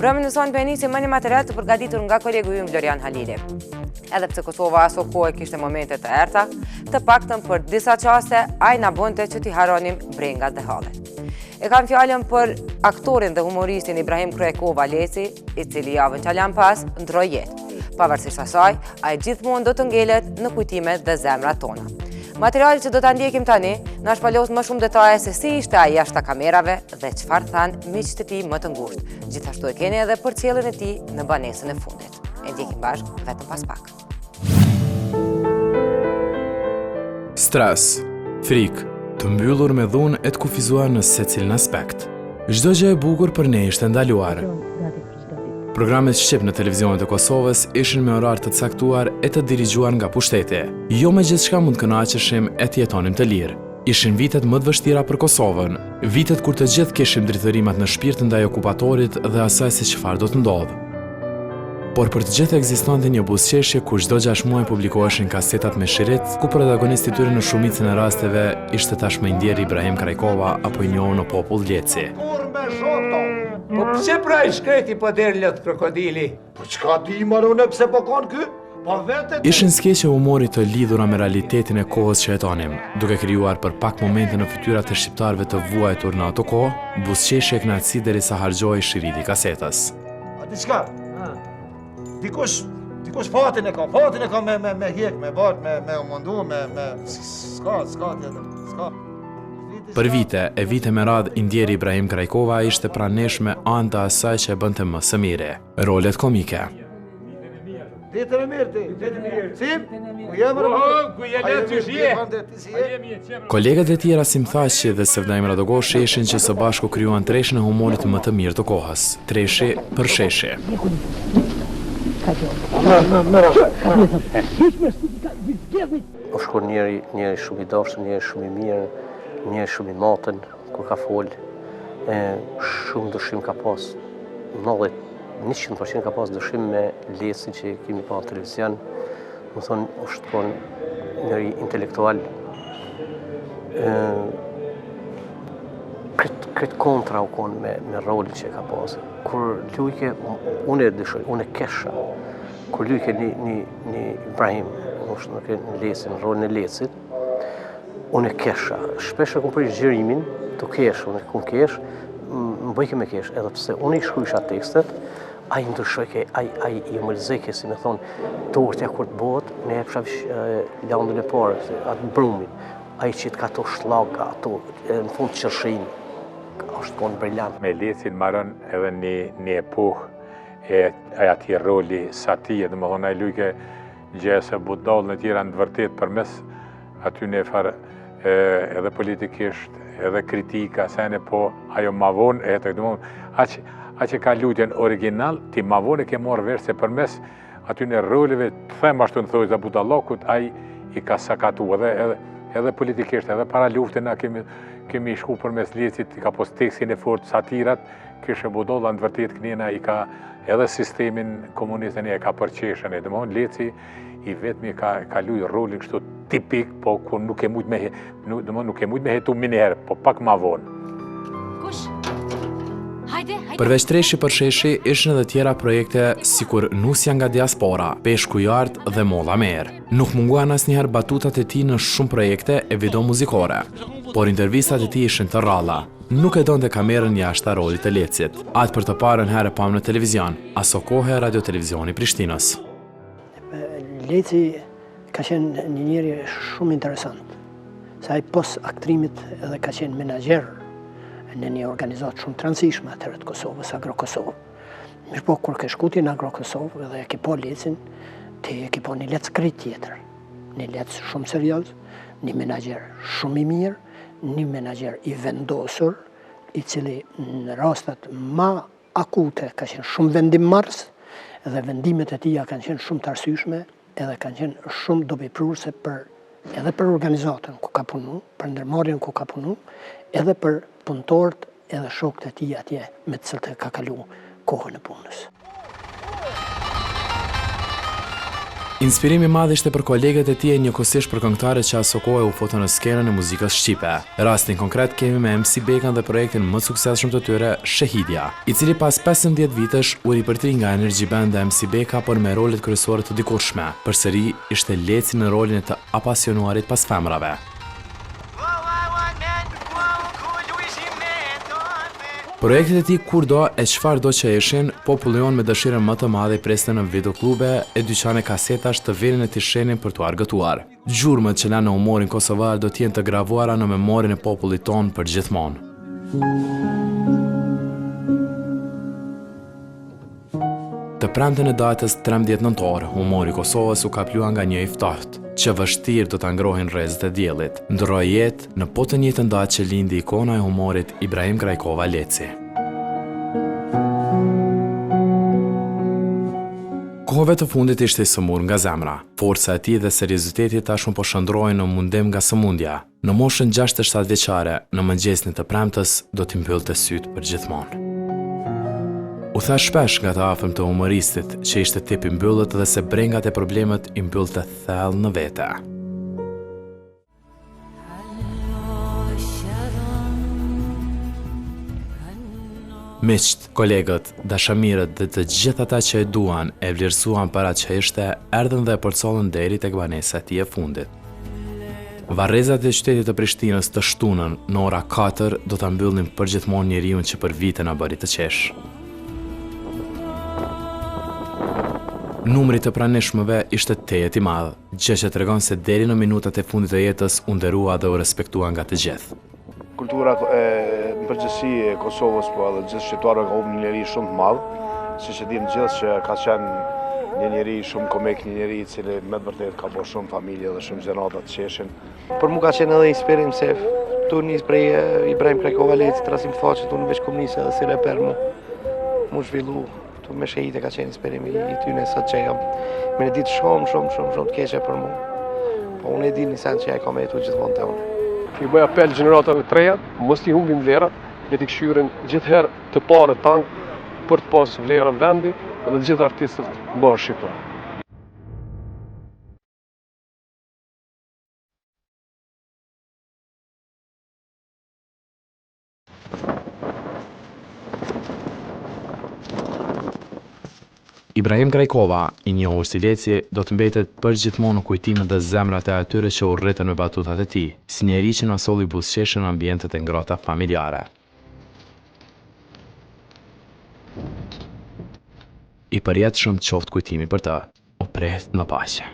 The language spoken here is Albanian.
Vrëmën në sonë për njësi më një material të përgatitur nga kolegu ju Florian Halili. Edhe pse Kosova aso kohë kishte momente të errta, të paktën për disa qaste ai na bonte që t'i haronim brengat dhe hallet. E kam fjallën për aktorin dhe humoristin Ibrahim Kryekova Leci, i cili javën qalan pas ndroi jetë. Pavarësisht asaj, ai gjithmonë do të ngelet në kujtimet dhe zemrat tona. Materiali që do ta ndjekim tani na shpalos më shumë detaje se si ishte ai jashtë kamerave dhe çfarë thanë miqtë e tij më të ngushtë. Gjithashtu e keni edhe përcjelljen e tij në banesën e fundit. E ndjekim bashkë vetëm pas pak. Stres, frikë, të mbyllur me dhunë e të kufizuar në secilin aspekt. Çdo gjë e bukur për ne ishte ndaluar. Programet shqip në televizionet e Kosovës ishin me orar të caktuar e të dirigjuar nga pushteti. Jo me gjithçka mund kënaqeshim e të jetonim të lirë. Ishin vitet më të vështira për Kosovën, vitet kur të gjithë kishim drithërimat në shpirt ndaj okupatorit dhe asaj se çfarë do të ndodhë. Por për të gjithë ekzistonte një buzëqeshje ku çdo 6 muaj publikoheshin kasetat me shirit, ku protagonisti i tyre në shumicën e rasteve ishte tashmë i ndjer Ibrahim Kryekova apo i njohur në popull Leci. Po pse pra i shkreti po der lot krokodili? Po çka di marone pse po kon ky? Po vetë Ishin skeqe humorit të lidhura me realitetin e kohës që jetonim, duke krijuar për pak momente në fytyrat e shqiptarëve të vuajtur në ato kohë, buzëqeshje kënaqësi derisa harxhoi shiriti kasetës. A diçka? Dikush fatin e ka me hjek, me bart, me mundu, s'ka tjetër, s'ka. Për vite me radhë i ndjeri Ibrahim Kryekova ishte praneshme anë të asaj që e bënte më së miri, rolet komike. Ditën e mirë ti. Si? Ku je? Kolegët e tjera si Mthaqi dhe Sevdaim Radogoshi ishin që së bashku krijuan treshin e humorit më të mirë të kohës, treshi për sheshi. U shkon njëri shumë i dashur, njëri shumë i mirë, njëri shumë i matën, kur ka fol, shumë dëshim ka pas, 100% ka pas dëshim me Lecin që kemi pa në televizion. Më thonë, u shkon njëri intelektual, këtë kontra u konë me rolin që ka pas. Kur lujke, unë e dëshoj, unë e kesha, kur lujke një Ibrahim, në Lecin, në rolin e Lecit, unë e kesha. Shpesh e kumë për gjërimin të kesh, unë e kumë kesh, më bëjke me kesh, edhe pse unë i shkrujsha tekstet, a i ndryshojke, a i mëlzeke, si me thonë, tortja kur të bëhet, me e pshavish landën e parë, atë brumin, a i qitë ka to shlaga, ato, në fund qërshin, është konë brillant. Me Lecin marën edhe një epohë e ati roli satije, dhe më thonë, a i lujke gjese budallën e tjera në të vërtet për mes aty në farë edhe politikisht, edhe kritika, sene po ajo ma vonë, e të këtë a që ka lutjen original, ti ma vonë e ke marrë vesh se për mes aty në rolive, të them ashtu në thojë dhe budallakut, a i ka sakatu edhe politikisht, edhe para luftën, na kemi shku për mes Lecit, i ka pos tekstin e fort satirat, kështë budalla në të vërtet kënjena i ka edhe sistemin komunistën e ka përqeshën, dhe më thonë Leci i vetëmi ka luj rolin kështu tipik, po kur nuk e mujt me hetu miniherë, po pak ma vonë. Kush? Përveç treshi për sheshi, ishin edhe tjera projekte sikur Nusja nga diaspora, Peshku i art dhe Molla merë. Nuk munguan asnjëherë batutat e tij në shumë projekte e video muzikore, por intervistat e tij ishin të rralla. Nuk e donte kamerën jashtë rolit të Lecit. Atë për të parën herë pam në televizion, aso kohë Radio Televizioni Prishtinës. Leci ka qenë një njeri shumë interesant. Sa i pos aktrimit edhe ka qenë menaxher në një organizatë shumë të rëndësishme atëherë të Kosovës, Agro-Kosovë. Mirë po, kur ke shkuti në Agro-Kosovë dhe e ke po Lecin, ti e ke po një lec krejt tjetër. Një lec shumë serioz, një menaxher shumë i mirë, një menaxher i vendosur, i cili në rastet ma akute ka qenë shumë vendimmarrës, edhe vendimet e tija kanë qenë shumë të arsyeshme, edhe kanë qenë shumë dobëprurse edhe për organizatën ku ka punu, për ndërmarrjen ku ka punu, edhe për punëtorët edhe shokët e tij atje me të cilët ka kalu kohën e punës. Inspirimi madh ishte për kolegët e tij njëkohësisht për këngëtarët që aso kohë u fotën në skenën e muzikës shqipe. Rastin konkret kemi me MC Bekan dhe projektin më të suksesshëm të tyre, Shehidja, i cili pas 15 vitesh u ripërtri nga Energy Band dhe MC Beka, por me rolet kryesore të dikurshme. Përsëri ishte Leci në rolin e të apasionuarit pas femrave. Projektet e tij kurdo e çfarëdo që ishin, popullion me dëshirën më të madhe i preste në videoklube e dyqane kasetash të virin e tishenin për t'u argëtuar. Gjurmët që lanë në humorin kosovar do t'jenë të gravuara në memorin e popullit ton për gjithmonë. Të premten e datës 13 nëntor, humori i Kosovës u kaplua nga një i ftohtë, që vështirë do ta ngrohin rrezet e diellit. Ndroi jetë në po të njëjtën datë që lindi ikona e humorit Ibrahim Krajkova Leci. Kohëve të fundit ishte i sëmur nga zemra. Forca e tij dhe serioziteti tashmë po shndrohen në mundim nga sëmundja. Në moshën 67 vjeçare, në mëngjesin të premtës, do t'i mbyllte syt për gjithmonë. U tha shpesh nga të afërm të humoristit që ishte tip i mbyllët dhe se brengat e problemet i mbyllte thellë në vete. Miqt, kolegët, dashamirët dhe të gjithë ata që e duan, e vlerësuan para që ishte, erdhën dhe e përcollën deri tek banesa e tij e fundit. Varrezat e qytetit të Prishtinës të shtunën në ora 4 do ta mbyllnin përgjithmonë njeriu që për vite na bëri të qesh. Numri të pranishmëve ishte tejet i madh, gjë që tregon se deri në minutat e fundit të jetës u nderua dhe u respektua nga të gjithë. Kultura në përgjithësi e Kosovës, po edhe gjithë shqiptarëve ka humbur një njeri shumë të madh, siç e dimë gjithë që ka qenë një njeri shumë komek, një njeri i cili me të vërtetë ka bërë shumë familje dhe shumë gjenata të qeshin. Për mua ka qenë edhe inspirim se tu nis prej Ibrahim Krajkova Leci, trasim faqe tu në veç komuniste edhe si reper mu zhvillu. Tu me Shehidja ka qenë inspirimi i tyne sot që jam me në ditë shumë të keqe për mu. Po unë e di një sen që ja ka me jetu gjithmonë të unë. I bëj apel gjeneratave të reja, mos t'i humbin vlerat, le t'i këshyrin gjithëherë të parë tanë për të pasë vlerën vendi dhe gjithë artistët bashkë shqiptar. Ibrahim Krajkova, i njohur si Leci, do të mbetet përgjithmonë në kujtimet dhe zemrat e atyre që u rritën me batutat e tij, si njeri që na solli buzëqeshje në ambientet e ngrohta familjare. I përjetshëm qoftë kujtimi për të. U pret në paqe.